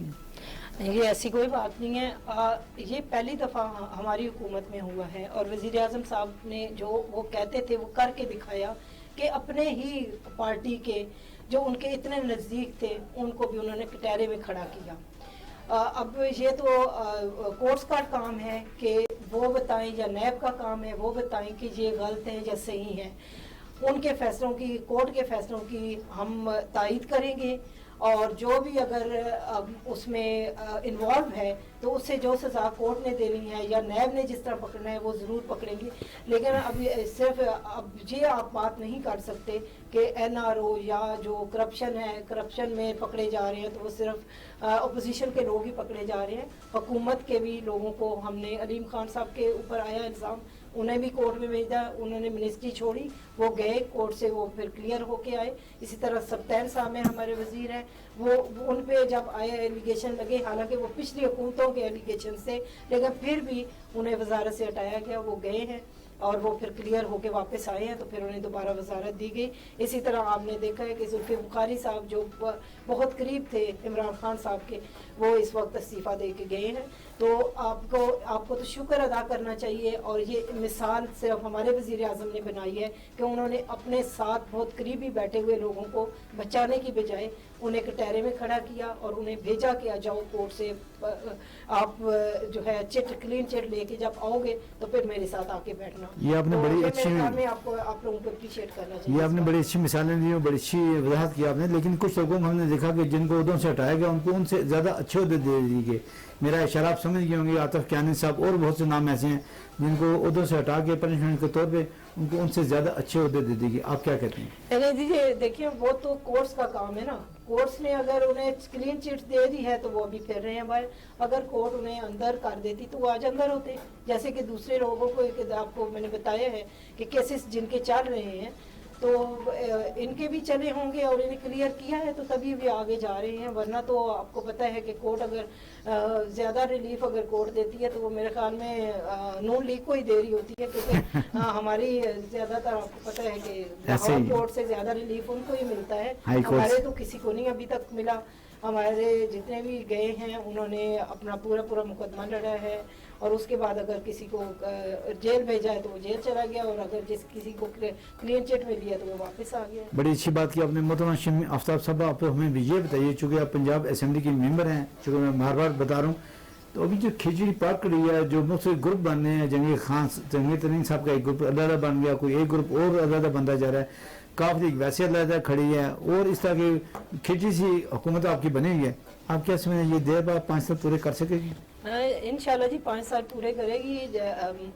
है? ये ऐसी कोई बात नहीं है। ये पहली दफ़ा हमारी हुकूमत में हुआ है और वज़ीर आज़म साहब ने जो वो कहते थे वो करके दिखाया कि अपने ही पार्टी के जो उनके इतने नज़दीक थे उनको भी उन्होंने कटहरे में खड़ा किया। अब ये तो कोर्ट्स का काम है कि वो बताएं, या नैब का काम है वो बताएं कि ये गलत है या सही है। उनके फैसलों की, कोर्ट के फैसलों की हम तायीद करेंगे, और जो भी अगर उसमें इन्वॉल्व है तो उससे जो सज़ा कोर्ट ने देनी है या नैब ने जिस तरह पकड़ना है वो ज़रूर पकड़ेंगे। लेकिन अब सिर्फ अब ये आप बात नहीं कर सकते कि NRO या जो करप्शन है, करप्शन में पकड़े जा रहे हैं तो वो सिर्फ अपोजिशन के लोग ही पकड़े जा रहे हैं। हुकूमत के भी लोगों को हमने, अलीम खान साहब के ऊपर आया इल्ज़ाम, उन्हें भी कोर्ट में भेजा, उन्होंने मिनिस्ट्री छोड़ी, वो गए कोर्ट से, वो फिर क्लियर होके आए। इसी तरह सब्तैन साहब में हमारे वज़ीर हैं, वो उन पे जब आए एलिगेशन लगे, हालांकि वो पिछली हुकूमतों के एलिगेशन से, लेकिन फिर भी उन्हें वजारत से हटाया गया, वो गए हैं और वो फिर क्लियर होके वापस आए हैं, तो फिर उन्हें दोबारा वजारत दी गई। इसी तरह आपने देखा है कि जुल्फ़िकार बुखारी साहब जो बहुत करीब थे इमरान खान साहब के, वो इस वक्त इस्तीफ़ा दे के गए हैं। तो आपको तो शुक्र अदा करना चाहिए। और ये मिसाल सिर्फ हमारे वज़ीर आज़म ने बनाई है कि उन्होंने अपने साथ बहुत करीबी बैठे हुए लोगों को बचाने की बजाय उन्हें कटहरे में खड़ा किया और उन्हें भेजा कि आ जाओ कोर्ट से, आप जो है क्लीन चिट लेके जब आओगे तो फिर मेरे साथ आके बैठना। ये आपने तो बड़ी ये अच्छी, मेरे ख्याल में आपको, आप लोगों को अप्रिशिएट करना चाहिए। ये आपने बड़ी अच्छी मिसालें दी और बड़ी अच्छी वजाहत की आपने। लेकिन कुछ लोगों को हमने देखा कि जिनको उदों से हटाया गया उनको उनसे ज़्यादा अच्छे उहदे दे दिए गए। मेरा इशारा आप समझ गए होंगे, आतिफ कियानी साहब और बहुत से नाम ऐसे हैं जिनको उहदों से हटा के पनिशमेंट के तौर पे उनको उनसे ज़्यादा अच्छे उहदे दे दिए। आप क्या कहते हैं? पहले दीजिए, देखिए वो तो कोर्ट्स का काम है ना। कोर्ट्स ने अगर उन्हें क्लीन चिट दे दी है तो वो अभी फिर रहे हैं बाहर। अगर कोर्ट उन्हें अंदर कर देती तो वो आज अंदर होते, जैसे कि दूसरे लोगों को आपको मैंने बताया है कि केसेस जिनके चल रहे हैं تو ان کے بھی چلے ہوں گے اور انہیں کلیئر کیا ہے تو تبھی بھی آگے جا رہے ہیں، ورنہ تو آپ کو پتہ ہے کہ کورٹ اگر زیادہ ریلیف اگر کورٹ دیتی ہے تو وہ میرے خیال میں نون لیگ کو ہی دے رہی ہوتی ہے، کیونکہ ہماری زیادہ تر آپ کو پتہ ہے کہ ایسے لاہور ہی کورٹ سے زیادہ ریلیف ان کو ہی ملتا ہے، ہائی کورٹ ہمارے تو کسی کو نہیں ابھی تک ملا۔ ہمارے جتنے بھی گئے ہیں انہوں نے اپنا پورا مقدمہ لڑا ہے، اور اس کے بعد اگر کسی کو جیل بھیجا ہے تو وہ جیل چلا گیا، اور اگر کسی کو کلین چٹ میں لیا تو وہ واپس آ گیا۔ بڑی اچھی بات کی آپ نے محترمہ شمی آفتاب صاحب، آپ ہمیں بھی یہ بتائیے، چونکہ آپ پنجاب اسمبلی کی ممبر ہیں، چونکہ میں بار بار بتا رہا ہوں، تو ابھی جو کھچڑی پاک رہی ہے، جو مختلف گروپ بننے ہیں، جنگی خان جنگی ترین صاحب کا ایک گروپ علیحدہ بن گیا، کوئی ایک گروپ اور علیحدہ بنتا جا رہا ہے، کاف لیگ ویسے علیحدہ کھڑی ہے، اور اس طرح کی کھچڑی سی حکومت آپ کی بنی ہوئی ہے، آپ کیا سمجھیں یہ دیر بعد 5 سال پورے کر سکے گی؟ انشاءاللہ جی 5 سال پورے کرے گی۔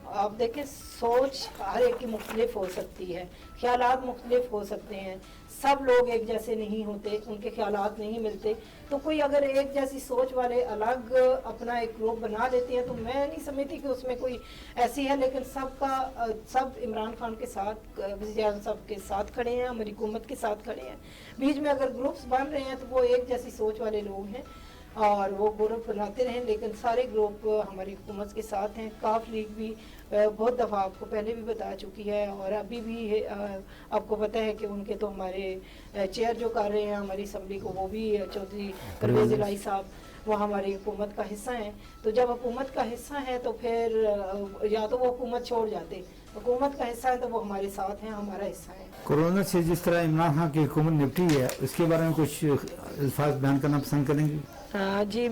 آپ دیکھیں سوچ ہر ایک کی مختلف ہو سکتی ہے، خیالات مختلف ہو سکتے ہیں، سب لوگ ایک جیسے نہیں ہوتے، ان کے خیالات نہیں ملتے، تو کوئی اگر ایک جیسی سوچ والے الگ اپنا ایک گروپ بنا لیتے ہیں تو میں نہیں سمجھتی کہ اس میں کوئی ایسی ہے، لیکن سب عمران خان کے ساتھ، وزیر اعظم صاحب کے ساتھ کھڑے ہیں، ہماری حکومت کے ساتھ کھڑے ہیں۔ بیچ میں اگر گروپس بن رہے ہیں تو وہ ایک جیسی سوچ والے لوگ ہیں اور وہ گروپ بناتے رہیں، لیکن سارے گروپ ہماری حکومت کے ساتھ ہیں۔ کاف لیگ بھی بہت دفعہ آپ کو پہلے بھی بتا چکی ہے، اور ابھی بھی آپ کو پتہ ہے کہ ان کے تو ہمارے چیئر جو کر رہے ہیں ہماری اسمبلی کو، وہ بھی چودھری پرویز الہی صاحب، وہ ہماری حکومت کا حصہ ہیں۔ تو جب حکومت کا حصہ ہے تو پھر یا تو وہ حکومت چھوڑ جاتے، حکومت کا حصہ ہے تو وہ ہمارے ساتھ ہیں، ہمارا حصہ ہے۔ کورونا سے جس طرح عمران خان کی حکومت نپٹی ہے، اس کے بارے میں کچھ الفاظ بیان کرنا پسند کریں گے؟ جی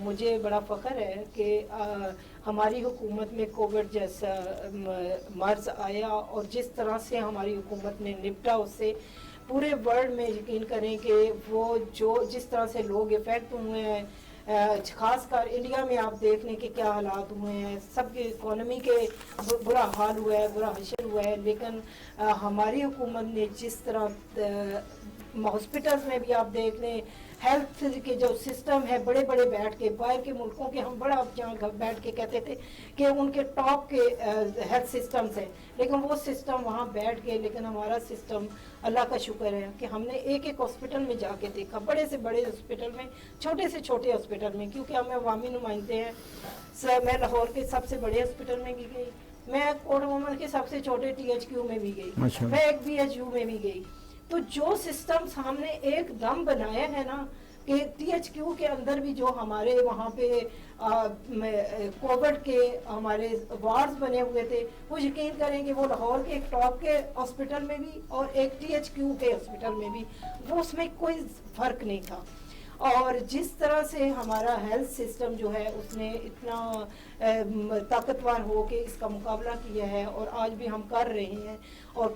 مجھے بڑا فخر ہے کہ ہماری حکومت میں کووڈ جیسا مرض آیا، اور جس طرح سے ہماری حکومت نے نپٹا اس سے، پورے ورلڈ میں یقین کریں کہ وہ جس طرح سے لوگ افیکٹ ہوئے ہیں، خاص کر انڈیا میں آپ دیکھ لیں کہ کیا حالات ہوئے ہیں، سب کے اکانومی کے برا حال ہوا ہے، برا حشر ہوا ہے، لیکن ہماری حکومت نے جس طرح ہاسپٹلز میں بھی آپ دیکھ لیں، ہیلتھ کے جو سسٹم ہے، بڑے بیٹھ کے باہر کے ملکوں کے ہم بڑا جہاں بیٹھ کے کہتے تھے کہ ان کے ٹاپ کے ہیلتھ سسٹمز ہیں، لیکن وہ سسٹم وہاں بیٹھ کے، لیکن ہمارا سسٹم اللہ کا شکر ہے کہ ہم نے ایک ہاسپٹل میں جا کے دیکھا، بڑے سے بڑے ہاسپٹل میں، چھوٹے سے چھوٹے ہاسپٹل میں، کیونکہ ہم عوامی نمائندے ہیں۔ میں لاہور کے سب سے بڑے ہاسپٹل میں بھی گئی، میں کوٹ مومن کے سب سے چھوٹے THQ میں بھی گئی، میں ایک BHU میں بھی گئی۔ تو جو سسٹمز ہم نے ایک دم بنایا ہے نا، کہ THQ کے اندر بھی جو ہمارے وہاں پہ کووڈ کے ہمارے وارڈز بنے ہوئے تھے، وہ یقین کریں کہ وہ لاہور کے ایک ٹاپ کے ہاسپٹل میں بھی اور ایک THQ کے ہاسپٹل میں بھی، وہ اس میں کوئی فرق نہیں تھا۔ اور جس طرح سے ہمارا ہیلتھ سسٹم جو ہے اس نے اتنا طاقتور ہو کے اس کا مقابلہ کیا ہے، اور آج بھی ہم کر رہے ہیں، اور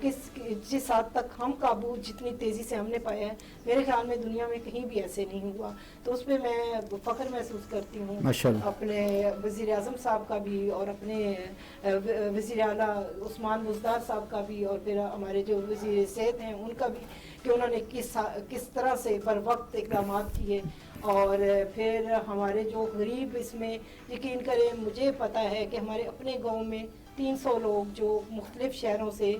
جس حد تک ہم قابو جتنی تیزی سے ہم نے پایا ہے، میرے خیال میں دنیا میں کہیں بھی ایسے نہیں ہوا، تو اس پہ میں فخر محسوس کرتی ہوں اپنے وزیر اعظم صاحب کا بھی، اور اپنے وزیر اعلیٰ عثمان بزدار صاحب کا بھی، اور پھر ہمارے جو وزیر صحت ہیں ان کا بھی، کہ انہوں نے کس طرح سے بر وقت اقدامات کیے، اور پھر ہمارے جو غریب، اس میں یقین کریں مجھے پتہ ہے کہ ہمارے اپنے گاؤں میں 300 لوگ جو مختلف شہروں سے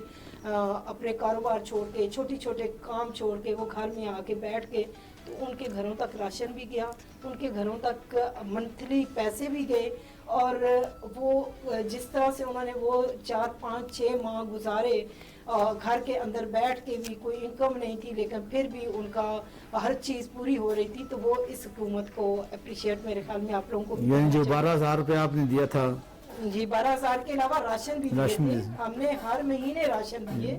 اپنے کاروبار چھوڑ کے، چھوٹے کام چھوڑ کے، وہ گھر میں آ کے بیٹھ کے، تو ان کے گھروں تک راشن بھی گیا، ان کے گھروں تک منتھلی پیسے بھی گئے، اور وہ جس طرح سے انہوں نے وہ 4 5 6 ماہ گزارے، گھر کے اندر بیٹھ کے بھی، کوئی انکم نہیں تھی، لیکن پھر بھی ان کا ہر چیز پوری ہو رہی تھی، تو وہ اس حکومت کو اپریشیٹ میرے خیال میں آپ لوگوں کو بھی یعنی جو 12,000 روپے آپ نے دیا تھا، جی 12,000 کے علاوہ راشن بھی دیے تھے، ہم نے ہر مہینے راشن دیے،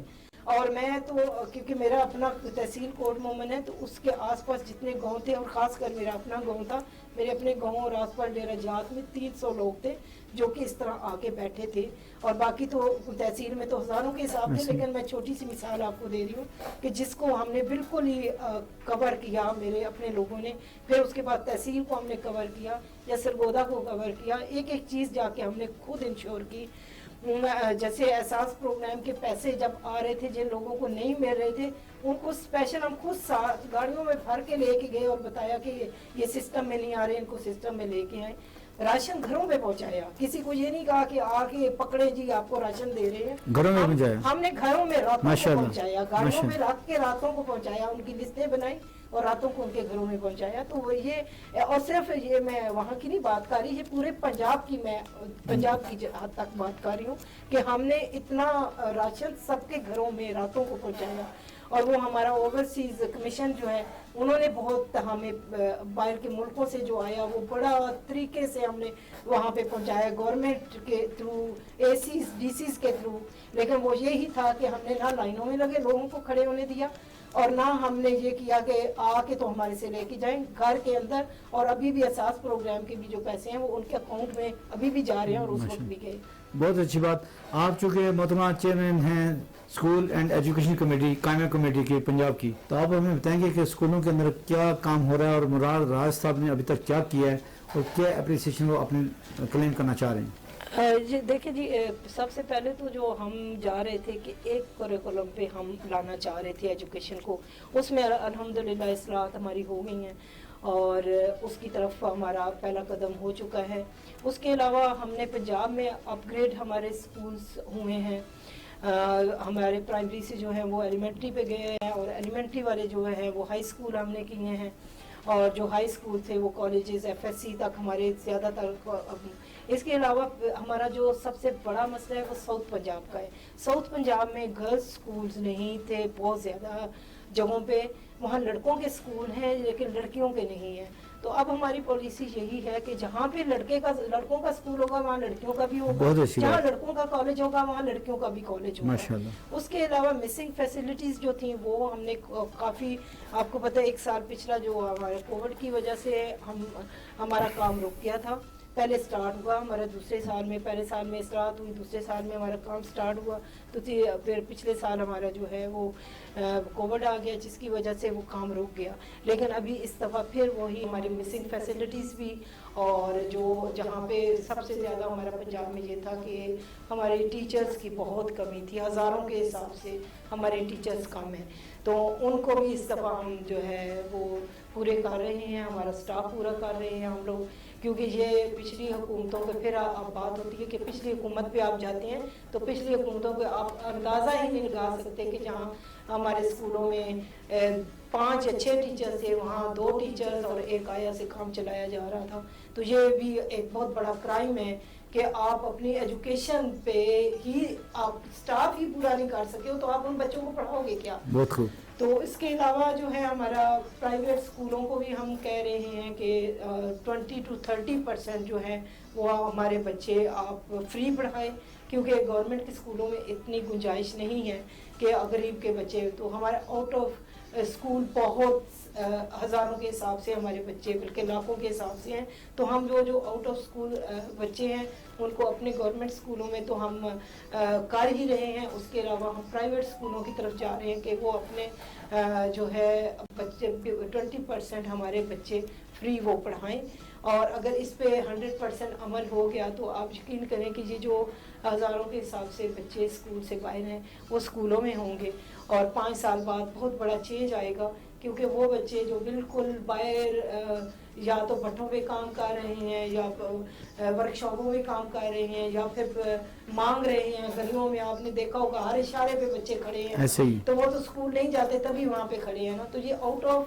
اور میں تو کیونکہ میرا اپنا تحصیل کوٹ مومن ہے، تو اس کے آس پاس جتنے گاؤں تھے، اور خاص کر میرا اپنا گاؤں تھا، میرے اپنے گاؤں اور آس پاس ڈیرہ جات میں 300 لوگ تھے جو کہ اس طرح آ کے بیٹھے تھے، اور باقی تو تحصیل میں تو ہزاروں کے حساب تھے، لیکن میں چھوٹی سی مثال آپ کو دے رہی ہوں کہ جس کو ہم نے بالکل ہی کور کیا میرے اپنے لوگوں نے، پھر اس کے بعد تحصیل کو ہم نے کور کیا، یا سرگودا کو کور کیا، ایک چیز جا کے ہم نے خود انشور کی۔ جیسے احساس پروگرام کے پیسے جب آ رہے تھے، جن لوگوں کو نہیں مل رہے تھے، ان کو اسپیشل ہم خود گاڑیوں میں بھر کے لے کے گئے اور بتایا کہ یہ سسٹم میں نہیں آ رہے، ان کو سسٹم میں لے کے آئیں۔ राशन घरों पे पहुंचाया, किसी को ये नहीं कहा कि आके पकड़े जी आपको राशन दे रहे हैं, घरों में पहुंचाया, हमने घरों में रातों को माशाल्लाह, पहुंचाया, गाड़ियों में रख के रातों को पहुंचाया, उनकी लिस्टें बनाई और रातों को उनके घरों में पहुंचाया। तो वो ये, और सिर्फ ये मैं वहाँ की नहीं बात कर रही, ये पूरे पंजाब की, मैं पंजाब की हद तक बात कर रही हूँ कि हमने इतना राशन सबके घरों में रातों को पहुंचाया। और वो हमारा ओवरसीज कमीशन जो है उन्होंने बहुत हमें बाहर के मुल्कों से जो आया वो बड़ा तरीके से हमने वहाँ पे पहुँचाया, गवर्नमेंट के थ्रू, एसीज डीसीज के थ्रू। लेकिन वो यही था कि हमने ना लाइनों में लगे लोगों को खड़े होने दिया और ना हमने ये किया कि आके तो हमारे से लेके जाएं घर के अंदर। और अभी भी एहसास प्रोग्राम के भी जो पैसे हैं वो उनके अकाउंट में अभी भी जा रहे हैं और उस वक्त भी गए। बहुत अच्छी बात। आप चूँकि मोहतरमा चेयरमैन हैं स्कूल एंड एजुकेशन कमेटी, कायमा कमेटी की पंजाब की, तो आप हमें बताएंगे कि स्कूलों के अंदर क्या काम हो रहा है और मुरार राज साहब ने अभी तक क्या किया है और क्या अप्रिसिएशन वो अपने क्लेम करना चाह रहे हैं? जी देखिए जी, सबसे पहले तो जो हम जा रहे थे कि एक करिकुलम पे हम लाना चाह रहे थे एजुकेशन को, उसमें अल्हम्दुलिल्लाह इस्लाहत हमारी हो गई हैं और उसकी तरफ हमारा पहला कदम हो चुका है। उसके अलावा हमने पंजाब में अपग्रेड हमारे स्कूल्स हुए हैं। हमारे प्राइमरी से जो है वो एलिमेंट्री पे गए हैं और एलिमेंट्री वाले जो है वो हाई स्कूल हमने किए हैं और जो हाई स्कूल थे वो कॉलेजेस एफएससी तक हमारे ज़्यादातर। इसके अलावा हमारा जो सबसे बड़ा मसला है वो साउथ पंजाब का है। साउथ पंजाब में गर्ल्स स्कूल्स नहीं थे बहुत ज़्यादा जगहों पे, वहाँ लड़कों के स्कूल हैं लेकिन लड़कियों के नहीं हैं। तो अब हमारी पॉलिसी यही है कि जहाँ पे लड़कों का स्कूल होगा वहाँ लड़कियों का भी होगा, जहाँ लड़कों का कॉलेज होगा वहाँ लड़कियों का भी कॉलेज होगा माशाल्लाह। उसके अलावा मिसिंग फैसिलिटीज़ जो थी वो हमने काफ़ी, आपको पता है एक साल पिछला जो हमारे कोविड की वजह से हमारा काम रुक गया था। पहले स्टार्ट हुआ हमारा दूसरे साल में, पहले साल में स्टार्ट हुई, दूसरे साल में हमारा काम स्टार्ट हुआ, तो फिर पिछले साल हमारा जो है वो कोविड आ गया जिसकी वजह से वो काम रुक गया। लेकिन अभी इस दफ़ा फिर वही हमारी मिसिंग फैसिलिटीज़ भी, और जो जहाँ पे सबसे ज़्यादा हमारा पंजाब में ये था कि हमारे टीचर्स की बहुत कमी थी, हज़ारों के हिसाब से हमारे टीचर्स कम हैं, तो उनको भी इस दफ़ा हम जो है वो पूरे कर रहे हैं, हमारा स्टाफ पूरा कर रहे हैं हम लोग। क्योंकि ये पिछली हुकूमतों पे फिर अब बात होती है कि पिछली हुकूमत पे आप जाते हैं तो पिछली हुकूमतों पे आप अंदाज़ा ही नहीं लगा सकते कि जहाँ हमारे स्कूलों में 5 अच्छे टीचर्स थे वहाँ 2 टीचर्स और एक आया से काम चलाया जा रहा था। तो ये भी एक बहुत बड़ा क्राइम है कि आप अपनी एजुकेशन पे ही आप स्टाफ ही पूरा नहीं कर सके हो तो आप उन बच्चों को पढ़ाओगे क्या? बहुत खूब। तो इसके अलावा जो है हमारा प्राइवेट स्कूलों को भी हम कह रहे हैं कि 20 to 30% जो है वो हमारे बच्चे आप फ्री पढ़ाएं, क्योंकि गवर्नमेंट के स्कूलों में इतनी गुंजाइश नहीं है कि गरीब के बच्चे, तो हमारे आउट ऑफ स्कूल बहुत हज़ारों के हिसाब से हमारे बच्चे बल्कि लाखों के हिसाब से हैं। तो हम जो आउट ऑफ स्कूल बच्चे हैं उनको अपने गवर्नमेंट स्कूलों में तो हम कर ही रहे हैं। उसके अलावा हम प्राइवेट स्कूलों की तरफ जा रहे हैं कि वो अपने जो है बच्चे 20% हमारे बच्चे फ्री वो पढ़ाएं। और अगर इस पे 100% अमल हो गया तो आप यकीन करें कि ये जो हज़ारों के हिसाब से बच्चे स्कूल से बाहर हैं वो स्कूलों में होंगे और 5 साल बाद बहुत बड़ा चेंज आएगा, क्योंकि वो बच्चे जो बिल्कुल बाहर या तो भट्टों पे काम कर रहे हैं या वर्कशॉपों में काम कर रहे हैं या फिर मांग रहे हैं, गलियों में आपने देखा होगा हर इशारे पे बच्चे खड़े हैं, ऐसे ही तो वो तो स्कूल नहीं जाते तभी वहाँ पे खड़े हैं ना। तो ये आउट ऑफ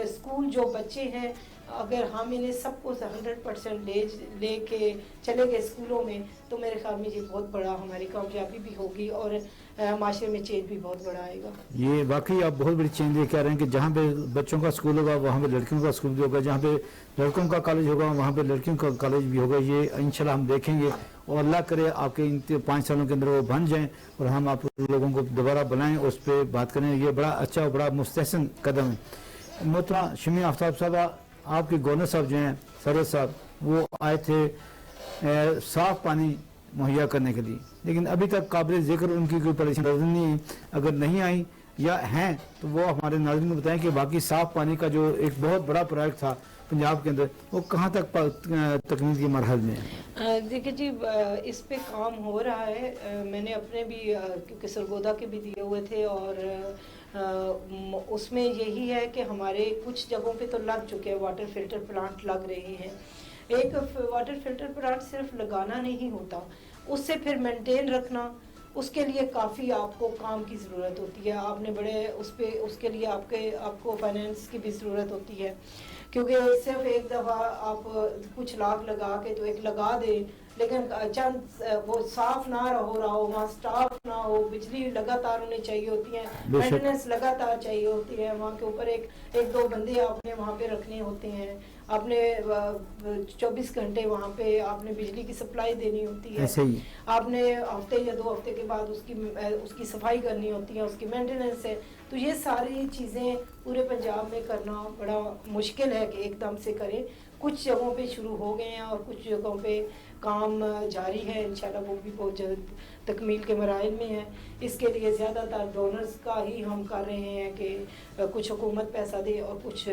स्कूल जो बच्चे हैं अगर हम इन्हें सबको 100% ले के चले गए स्कूलों में तो मेरे ख्याल में ये बहुत बड़ा हमारी कामयाबी भी होगी और माशरे में चेंज भी बहुत बड़ा आएगा। ये वाकई आप बहुत बड़ी चेंज लेके आ रहे हैं कि जहाँ पे बच्चों का स्कूल होगा वहाँ पे लड़कियों का स्कूल भी होगा, जहाँ पे लड़कों का कॉलेज होगा वहाँ पे लड़कियों का कॉलेज भी होगा। ये इंशाल्लाह हम देखेंगे और अल्लाह करे आपके इन 5 सालों के अंदर वो बन जाएं और हम आप लोगों को दोबारा बनाएं, उस पर बात करें। ये बड़ा अच्छा बड़ा मुस्तहसन कदम है। मोहतरमा शमी आफ्ताब साहब, आपके गवर्नर साहब जो हैं सरवत साहब, वो आए थे साफ़ पानी मुहैया करने के लिए, लेकिन अभी तक काबिल ज़िक्र उनकी कोई परेशानी नजर नहीं है। अगर नहीं आई या हैं तो वो हमारे नाज़रीन को बताएं कि बाकी साफ़ पानी का जो एक बहुत बड़ा प्रोजेक्ट था पंजाब के अंदर वो कहाँ तक तकनीक के मरहल में है? देखिए जी, इस पे काम हो रहा है। मैंने अपने भी क्योंकि सरगोदा के भी दिए हुए थे और उसमें यही है कि हमारे कुछ जगहों पे तो लग चुके हैं, वाटर फिल्टर प्लांट लग रहे हैं, ایک واٹر فلٹر پلانٹ صرف لگانا نہیں ہوتا, اس سے پھر مینٹین رکھنا, اس کے لیے کافی آپ کو کام کی ضرورت ہوتی ہے. آپ نے بڑے اس کے لیے آپ کو فائنینس کی بھی ضرورت ہوتی ہے, کیونکہ صرف ایک دفعہ آپ کچھ لاکھ لگا کے تو ایک لگا دیں, لیکن چند وہ صاف نہ رہا ہو, وہاں سٹاف نہ ہو, بجلی لگاتار ہونی چاہیے ہوتی ہے, مینٹیننس لگاتار چاہیے ہوتی ہے, وہاں کے اوپر ایک دو بندے آپ نے وہاں پہ رکھنے ہوتے ہیں, آپ نے 24 گھنٹے وہاں پہ آپ نے بجلی کی سپلائی دینی ہوتی ہے, آپ نے ہفتے یا 2 ہفتے کے بعد اس کی صفائی کرنی ہوتی ہے, اس کی مینٹیننس ہے. تو یہ ساری چیزیں پورے پنجاب میں کرنا بڑا مشکل ہے کہ ایک دم سے کریں. کچھ جگہوں پہ شروع ہو گئے ہیں اور کچھ جگہوں پہ کام جاری ہے, انشاءاللہ وہ بھی بہت جلد تکمیل کے مراحل میں ہے. اس کے لیے زیادہ تر ڈونرز کا ہی ہم کر رہے ہیں کہ کچھ حکومت پیسہ دے اور کچھ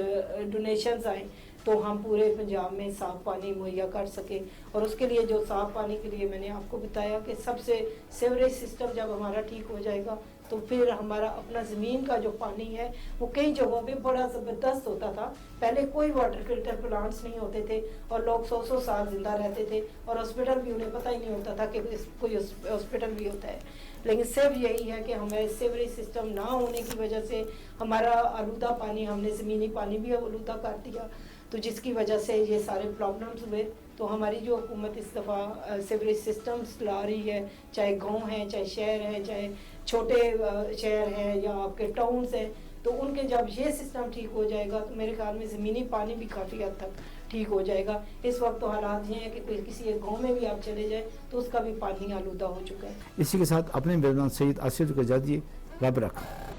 ڈونیشنز آئیں تو ہم پورے پنجاب میں صاف پانی مہیا کر سکیں. اور اس کے لیے جو صاف پانی کے لیے میں نے آپ کو بتایا کہ سب سے سیوریج سسٹم جب ہمارا ٹھیک ہو جائے گا تو پھر ہمارا اپنا زمین کا جو پانی ہے وہ کئی جگہوں پہ بڑا زبردست ہوتا تھا. پہلے کوئی واٹر فلٹر پلانٹس نہیں ہوتے تھے اور لوگ 100 سال زندہ رہتے تھے اور ہاسپٹل بھی انہیں پتہ ہی نہیں ہوتا تھا کہ کوئی ہاسپٹل بھی ہوتا ہے. لیکن صرف یہی ہے کہ ہمارے سیوریج سسٹم نہ ہونے کی وجہ سے ہمارا آلودہ پانی, ہم نے زمینی پانی بھی آلودہ کر دیا, تو جس کی وجہ سے یہ سارے پرابلمز ہوئے. تو ہماری جو حکومت اس دفعہ سیوریج سسٹمز لا رہی ہے, چاہے گاؤں ہیں, چاہے شہر ہیں, چاہے چھوٹے شہر ہیں یا آپ کے ٹاؤنز ہیں, تو ان کے جب یہ سسٹم ٹھیک ہو جائے گا تو میرے خیال میں زمینی پانی بھی کافی حد تک ٹھیک ہو جائے گا. اس وقت تو حالات یہ ہیں کہ کسی ایک گاؤں میں بھی آپ چلے جائیں تو اس کا بھی پانی آلودہ ہو چکا ہے. اسی کے ساتھ اپنے میزبان سید آصف کو اجازت دیجیے. رب رکھا.